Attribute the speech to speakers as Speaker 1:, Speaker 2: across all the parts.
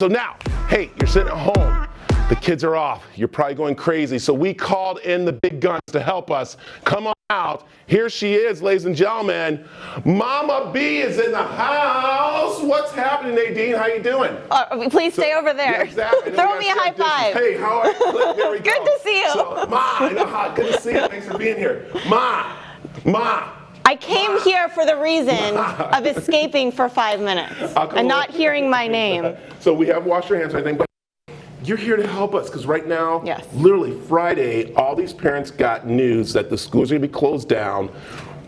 Speaker 1: So now, hey, you're sitting at home. The kids are off. You're probably going crazy. So we called in the big guns to help us. Come on out. Here she is, ladies and gentlemen. Mama B is in the house. What's happening, Nadine? How you doing?
Speaker 2: Please stay over there.
Speaker 1: Yeah, exactly.
Speaker 2: Throw me a high five.
Speaker 1: Hey, how are you? There we go.
Speaker 2: Good to see you.
Speaker 1: So, Ma, good to see you. Thanks for being here. Ma.
Speaker 2: I came here for the reason of escaping for 5 minutes and not hearing my name.
Speaker 1: So we have washed our hands and everything, but you're here to help us because right now,
Speaker 2: yes,
Speaker 1: literally Friday, all these parents got news that the schools are going to be closed down.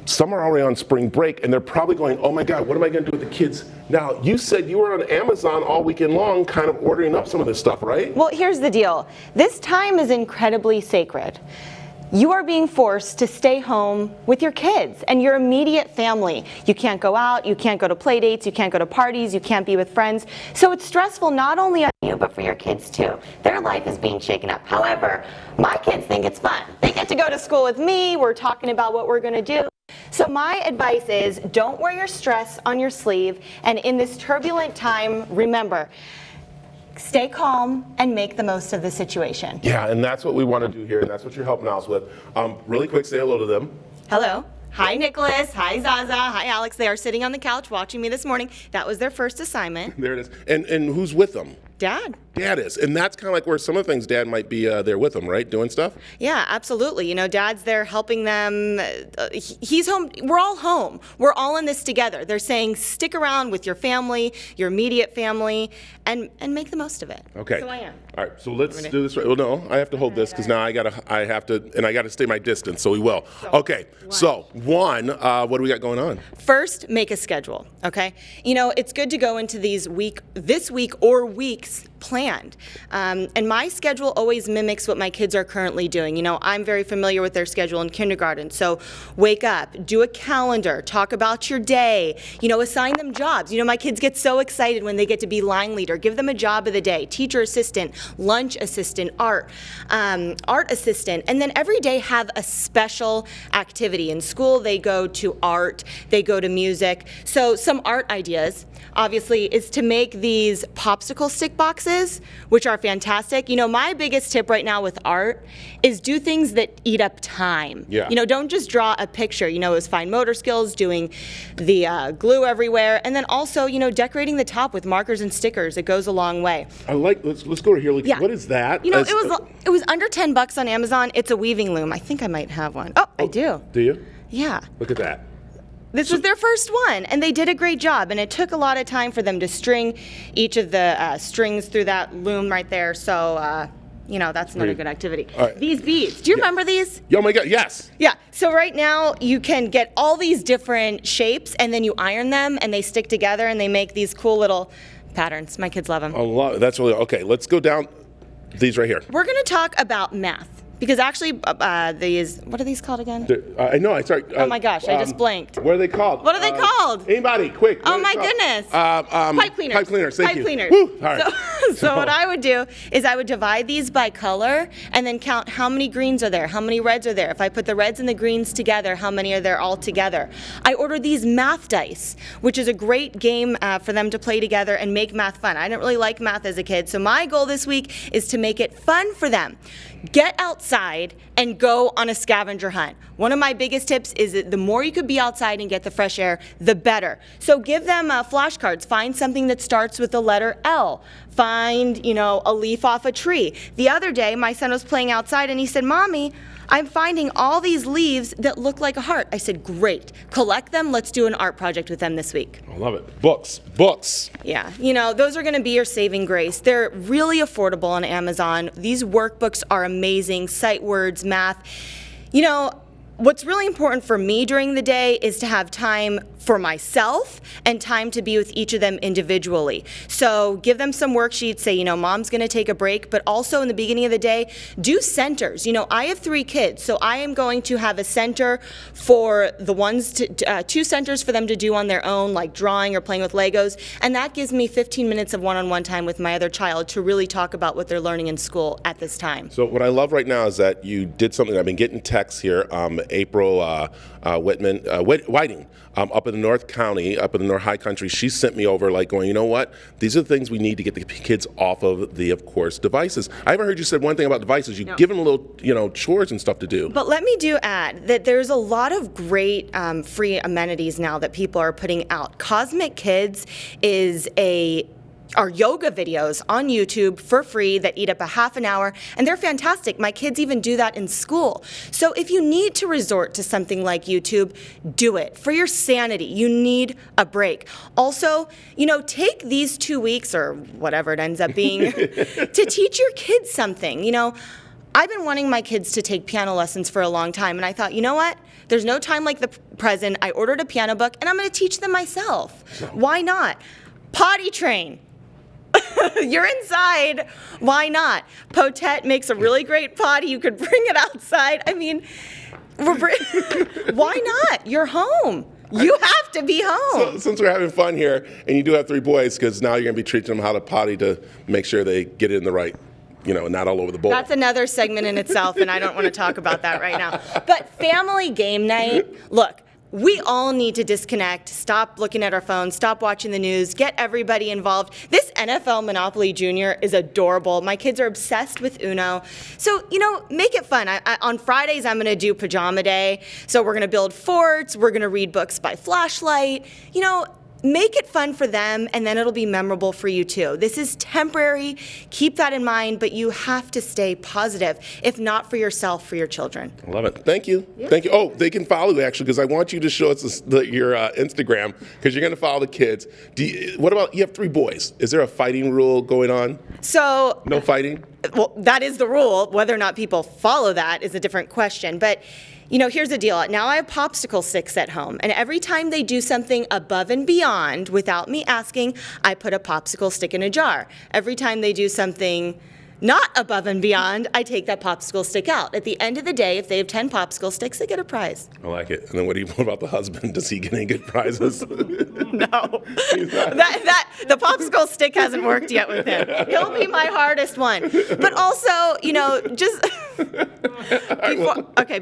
Speaker 1: Some are already on spring break and they're probably going, oh my God, what am I going to do with the kids? Now, you said you were on Amazon all weekend long kind of ordering up some of this stuff, right?
Speaker 2: Well, here's the deal. This time is incredibly sacred. You are being forced to stay home with your kids and your immediate family. You can't go out, you can't go to play dates, you can't go to parties, you can't be with friends. So it's stressful not only on you, but for your kids too. Their life is being shaken up. However, my kids think it's fun. They get to go to school with me, we're talking about what we're gonna do. So my advice is don't wear your stress on your sleeve, and in this turbulent time, remember, stay calm and make the most of the situation.
Speaker 1: Yeah, and that's what we want to do here, and that's what you're helping us with. Really quick, say hello to them.
Speaker 2: Hello. Hi, Nicholas. Hi, Zaza. Hi, Alex. They are sitting on the couch watching me this morning. That was their first assignment.
Speaker 1: There it is. And who's with them?
Speaker 2: Dad.
Speaker 1: Dad is. And that's kind of like where some of the things Dad might be there with them, right? Doing stuff?
Speaker 2: Yeah, absolutely. You know, Dad's there helping them. He's home. We're all home. We're all in this together. They're saying stick around with your family, your immediate family, and make the most of it.
Speaker 1: Okay.
Speaker 2: So I am.
Speaker 1: All right, so let's do this right. Well, no, I have to hold this because now I have to stay my distance, so we will. Okay, so one, what do we got going on?
Speaker 2: First, make a schedule, okay? You know, it's good to go into this week or weeks planned. And my schedule always mimics what my kids are currently doing. You know, I'm very familiar with their schedule in kindergarten. So wake up, do a calendar, talk about your day, you know, assign them jobs. You know, my kids get so excited when they get to be line leader. Give them a job of the day, teacher assistant, lunch assistant, art assistant, and then every day have a special activity. In school, they go to art, they go to music. So some art ideas, obviously, is to make these popsicle stick boxes, which are fantastic. You know, my biggest tip right now with art is do things that eat up time.
Speaker 1: Yeah.
Speaker 2: You know, don't just draw a picture. You know, it's fine motor skills, doing the glue everywhere, and then also, you know, decorating the top with markers and stickers. It goes a long way.
Speaker 1: I like, let's go to here. Like,
Speaker 2: Yeah.
Speaker 1: What is that?
Speaker 2: You know, it was under $10 on Amazon. It's a weaving loom. I think I might have one. Oh, I do.
Speaker 1: Do you?
Speaker 2: Yeah.
Speaker 1: Look at that.
Speaker 2: This was their first one, and they did a great job, and it took a lot of time for them to string each of the strings through that loom right there, so, you know, that's another good activity.
Speaker 1: Right.
Speaker 2: These beads, do you remember these?
Speaker 1: Oh my God, yes.
Speaker 2: Yeah, so right now you can get all these different shapes, and then you iron them, and they stick together, and they make these cool little patterns. My kids love them.
Speaker 1: A lot. That's really, okay, let's go down these right here.
Speaker 2: We're gonna talk about math. Because actually, these, what are these called again?
Speaker 1: I know, I sorry.
Speaker 2: Oh my gosh, I just blanked.
Speaker 1: What are they called?
Speaker 2: What are they called?
Speaker 1: Anybody, quick.
Speaker 2: Oh my goodness. Pipe cleaners.
Speaker 1: Pipe cleaners, thank you.
Speaker 2: Pipe cleaners.
Speaker 1: Woo. All right.
Speaker 2: So what I would do is I would divide these by color and then count how many greens are there, how many reds are there. If I put the reds and the greens together, how many are there all together? I ordered these math dice, which is a great game for them to play together and make math fun. I didn't really like math as a kid, so my goal this week is to make it fun for them. Get outside and go on a scavenger hunt. One of my biggest tips is that the more you could be outside and get the fresh air, the better. So give them flashcards. Find something that starts with the letter L. Find, you know, a leaf off a tree. The other day, my son was playing outside and he said, "Mommy, I'm finding all these leaves that look like a heart." I said, "Great. Collect them. Let's do an art project with them this week."
Speaker 1: I love it. Books.
Speaker 2: Yeah, you know, those are going to be your saving grace. They're really affordable on Amazon. These workbooks are amazing. Sight words, math. You know, what's really important for me during the day is to have time for myself and time to be with each of them individually. So give them some worksheets, say, you know, Mom's gonna take a break, but also in the beginning of the day, do centers. You know, I have 3 kids, so I am going to have a center for the ones, 2 centers for them to do on their own, like drawing or playing with Legos, and that gives me 15 minutes of one-on-one time with my other child to really talk about what they're learning in school at this time.
Speaker 1: So what I love right now is that you did something. I've been getting texts here. April Whiting up in the North County, up in the North High Country, she sent me over like going, you know what? These are the things we need to get the kids off of the, of course, devices. I haven't heard you said one thing about devices. You give them a little, chores and stuff to do.
Speaker 2: But let me add that there's a lot of great free amenities now that people are putting out. Cosmic Kids are yoga videos on YouTube for free that eat up a half an hour, and they're fantastic. My kids even do that in school. So if you need to resort to something like YouTube, do it. For your sanity, you need a break. Also, take these 2 weeks or whatever it ends up being to teach your kids something. I've been wanting my kids to take piano lessons for a long time, and I thought, you know what? There's no time like the present. I ordered a piano book, and I'm going to teach them myself. Why not? Potty train. You're inside. Why not? Potet makes a really great potty. You could bring it outside. I mean, why not? You're home. You have to be home.
Speaker 1: So, since we're having fun here, and you do have 3 boys, because now you're going to be teaching them how to potty to make sure they get it in the right, not all over the bowl.
Speaker 2: That's another segment in itself, and I don't want to talk about that right now. But family game night, look. We all need to disconnect, stop looking at our phones, stop watching the news, get everybody involved. This NFL Monopoly Junior is adorable. My kids are obsessed with Uno. So, make it fun. On Fridays, I'm going to do pajama day. So we're going to build forts. We're going to read books by flashlight. Make it fun for them, and then it'll be memorable for you too. This is temporary. Keep that in mind, but you have to stay positive, if not for yourself, for your children.
Speaker 1: I love it. Thank you. Yeah. Thank you. Oh, they can follow you, actually, because I want you to show us your Instagram, because you're going to follow the kids. What about, you have 3 boys. Is there a fighting rule going on?
Speaker 2: So.
Speaker 1: No fighting?
Speaker 2: Well, that is the rule. Whether or not people follow that is a different question. But here's the deal. Now I have popsicle sticks at home, and every time they do something above and beyond without me asking, I put a popsicle stick in a jar. Every time they do something not above and beyond, I take that popsicle stick out. At the end of the day, if they have 10 popsicle sticks, they get a prize.
Speaker 1: I like it. And then what about the husband? Does he get any good prizes?
Speaker 2: No. The popsicle stick hasn't worked yet with him. He'll be my hardest one. But also, just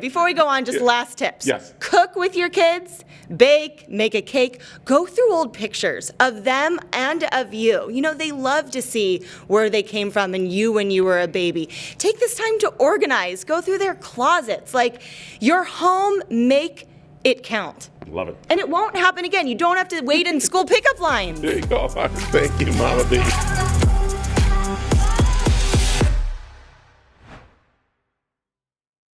Speaker 2: before we go on, just last tips.
Speaker 1: Yes.
Speaker 2: Cook with your kids, bake, make a cake, go through old pictures of them and of you. They love to see where they came from and you when you were a baby. Take this time to organize, go through their closets. Like your home, make it count.
Speaker 1: Love it.
Speaker 2: And it won't happen again. You don't have to wait in school pickup lines.
Speaker 1: There you go. Thank you, Mama B.